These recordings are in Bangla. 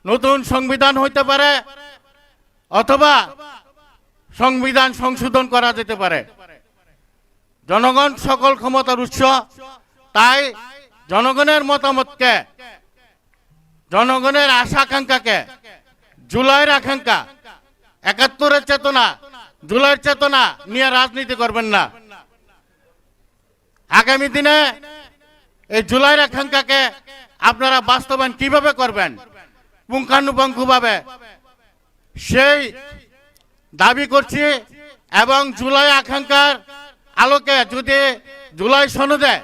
নতুন সংবিধান হইতে পারে অথবা সংবিধান সংশোধন করা যেতে পারে। জনগণ সকল ক্ষমতার উৎস, তাই জনগণের মতামতকে, জনগণের আশা আকাঙ্ক্ষাকে, জুলাইয়ের আকাঙ্ক্ষা, ৭১-এর চেতনা, জুলাইয়ের চেতনা নিয়ে রাজনীতি করবেন না। আগামী দিনে এই জুলাইয়ের আকাঙ্ক্ষাকে আপনারা বাস্তবায়ন কিভাবে করবেন পুঙ্খানুপুঙ্খভাবে সেই দাবি করছি। এবং জুলাই আকাঙ্ক্ষার আলোকে যদি জুলাই সনদে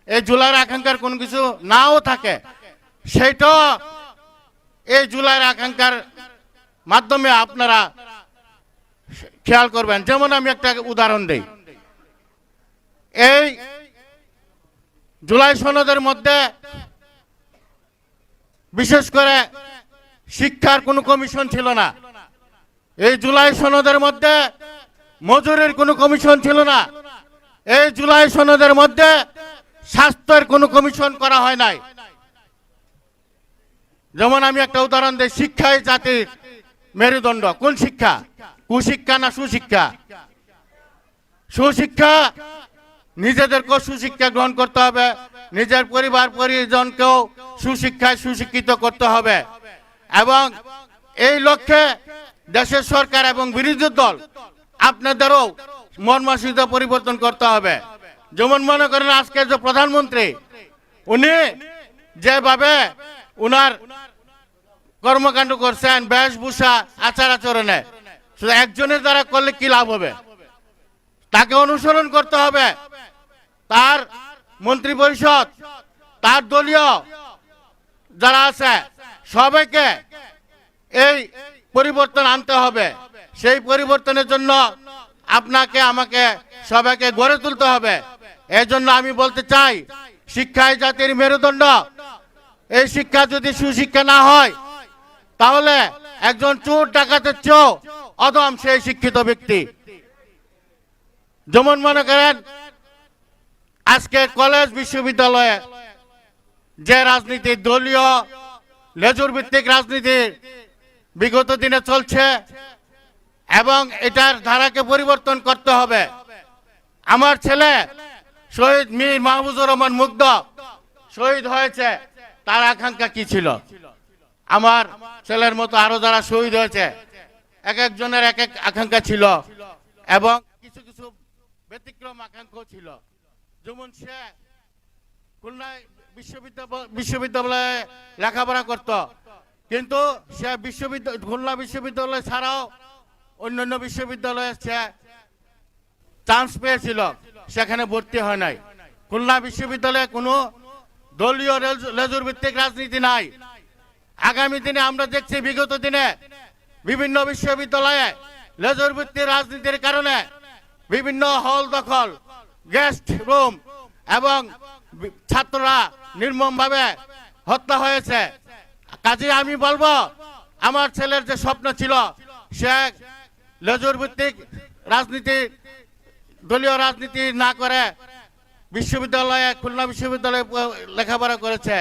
এই জুলাইয়ের আকাঙ্ক্ষার কোনো কিছু নাও থাকে, সেইটাও এই জুলাইয়ের আকাঙ্ক্ষার মাধ্যমে আপনারা খেয়াল করবেন। যেমন আমি একটা উদাহরণ দেই, এই জুলাই সনদের মধ্যে বিশেষ করে শিক্ষার কোনো কমিশন ছিল না। এই জুলাই সনদের মধ্যে মজুরির কোনো কমিশন ছিল না। এই জুলাই সনদের মধ্যে স্বাস্থ্যের কোনো কমিশন করা হয় নাই। যেমন আমি একটা উদাহরণ দিই, শিক্ষাই জাতির মেরুদণ্ড। কোন শিক্ষা? কুশিক্ষা না সুশিক্ষা? সুশিক্ষা, নিজেদেরকেও সুশিক্ষা গ্রহণ করতে হবে, নিজের পরিবার পরিজনকেও সুশিক্ষায় সুশিক্ষিত করতে হবে। এবং এই লক্ষ্যে দেশের সরকার এবং বিরোধী দল আপনাদেরও মন মানসিকতা পরিবর্তন করতে হবে। যেমন মনে করেন আজকে যে প্রধানমন্ত্রী, উনি যেভাবে উনার কর্মকাণ্ড করছেন, বেশভূষা, আচার আচরণে, শুধু একজনের দ্বারা করলে কি লাভ হবে? তাকে অনুসরণ করতে হবে। তার মন্ত্রী পরিষদ, তার দলীয় যারা আছে সবাইকে এই পরিবর্তন আনতে হবে। সেই পরিবর্তনের জন্য আপনাকে আমাকে সবাইকে গড়ে তুলতে হবে। এই জন্য আমি বলতে চাই, শিক্ষাই জাতির মেরুদণ্ড। এই শিক্ষা যদি সুশিক্ষা না হয়, তাহলে একজন চোর ডাকাতের চেয়েও অদম সেই শিক্ষিত ব্যক্তি। যেমন মনে করেন আজকে কলেজ বিশ্ববিদ্যালয়ে যে রাজনীতি, দলীয় লেজুর ভিত্তিক রাজনীতি বিগত দিনে চলছে এবং এটার ধারাকে পরিবর্তন করতে হবে। আমার ছেলে শহীদ মীর মাহফুজুর রহমান মুগ্ধ শহীদ হয়েছে, তার আকাঙ্ক্ষা কি ছিল? আমার ছেলের মতো আরো যারা শহীদ হয়েছে, এক একজনের এক এক আকাঙ্ক্ষা ছিল এবং কিছু কিছু ব্যতিক্রম আকাঙ্ক্ষা ছিল। যেমন সে খুলনা বিশ্ববিদ্যালয়ে লেখাপড়া করত, কিন্তু সে খুলনা বিশ্ববিদ্যালয় ছাড়াও অন্যান্য বিশ্ববিদ্যালয়ে সে চান্স পেয়েছিল, সেখানে ভর্তি হয় নাই। খুলনা বিশ্ববিদ্যালয়ে কোনো দলীয় লেজুর ভিত্তিক রাজনীতি নাই। আগামী দিনে আমরা দেখছি বিগত দিনে বিভিন্ন বিশ্ববিদ্যালয়ে লেজুর ভিত্তিক রাজনীতির কারণে বিভিন্ন হল দখল, গেস্ট রুম এবং ছাত্ররা নির্মমভাবে হত্যা হয়েছে। কাজে আমি বলবো, আমার ছেলের যে স্বপ্ন ছিল, সে লেজুর ভিত্তিক রাজনীতি, দলীয় রাজনীতি না করে বিশ্ববিদ্যালয়ে, খুলনা বিশ্ববিদ্যালয়ে লেখাপড়া করেছে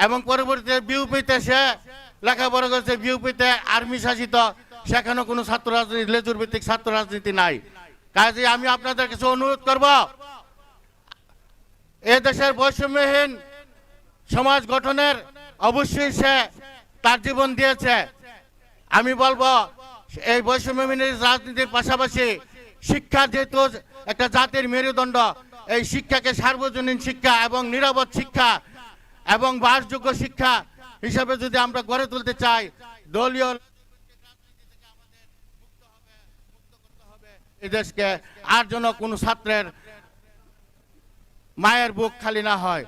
এবং পরবর্তীতে বিউপিতে সে লেখাপড়া করেছে। বিউপিতে আর্মি শাসিত, সেখানে কোনো ছাত্র রাজনীতি, লেজুর ভিত্তিক ছাত্র রাজনীতি নাই। কাজে আমি আপনাদের কাছে অনুরোধ করব, এ দেশের বৈষম্যহীন সমাজ গঠনের অবশ্যই সে তার জীবন দিয়েছে। আমি বলবো, এই বৈষম্যহীন রাজনীতির পাশাপাশি শিক্ষা যেহেতু একটা জাতির মেরুদণ্ড, এই শিক্ষাকে সার্বজনীন শিক্ষা এবং নিরাপদ শিক্ষা এবং বাসযোগ্য শিক্ষা হিসাবে যদি আমরা গড়ে তুলতে চাই, দলীয় এই দেশকে, আর যেন কোনো ছাত্রের মায়ের বুক খালি না হয়।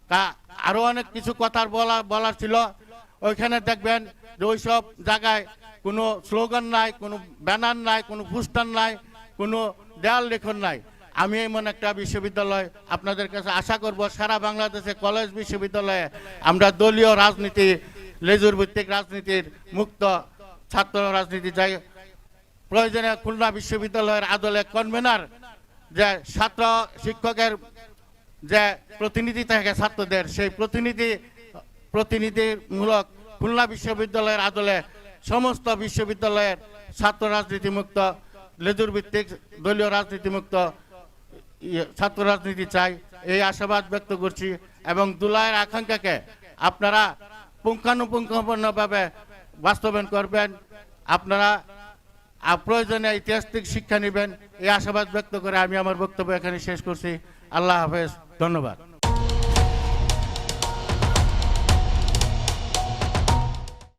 তা আরো অনেক কিছু কথা বলার ছিল। ওইখানে দেখবেন যে ওইসব জায়গায় কোনো স্লোগান নাই, কোনো ব্যানার নাই, কোনো পোস্টার নাই, কোনো দেয়াল লেখন নাই। আমি এমন একটা বিশ্ববিদ্যালয় আপনাদের কাছে আশা করব, সারা বাংলাদেশে কলেজ বিশ্ববিদ্যালয়ে আমরা দলীয় রাজনীতি, লেজুর ভিত্তিক রাজনীতির মুক্ত ছাত্র রাজনীতি চাই। প্রয়োজনে খুলনা বিশ্ববিদ্যালয়ের আদলে কনভেনার, যে ছাত্র শিক্ষকের যে প্রতিনিধি থাকে ছাত্রদের, সেই প্রতিনিধিমূলক খুলনা বিশ্ববিদ্যালয়ের আদলে সমস্ত বিশ্ববিদ্যালয়ের ছাত্র রাজনীতি মুক্ত, লেজুর ভিত্তিক দলীয় রাজনীতি মুক্ত ছাত্র রাজনীতি চাই, এই আশাবাদ ব্যক্ত করছি। এবং দুলাইয়ের আকাঙ্ক্ষাকে আপনারা পুঙ্খানুপুঙ্খভাবে বাস্তবায়ন করবেন, আপনারা প্রয়োজনে ঐতিহাসিক শিক্ষা নেবেন, এই আশাবাদ ব্যক্ত করে আমি আমার বক্তব্য এখানে শেষ করছি। আল্লাহ হাফেজ, ধন্যবাদ।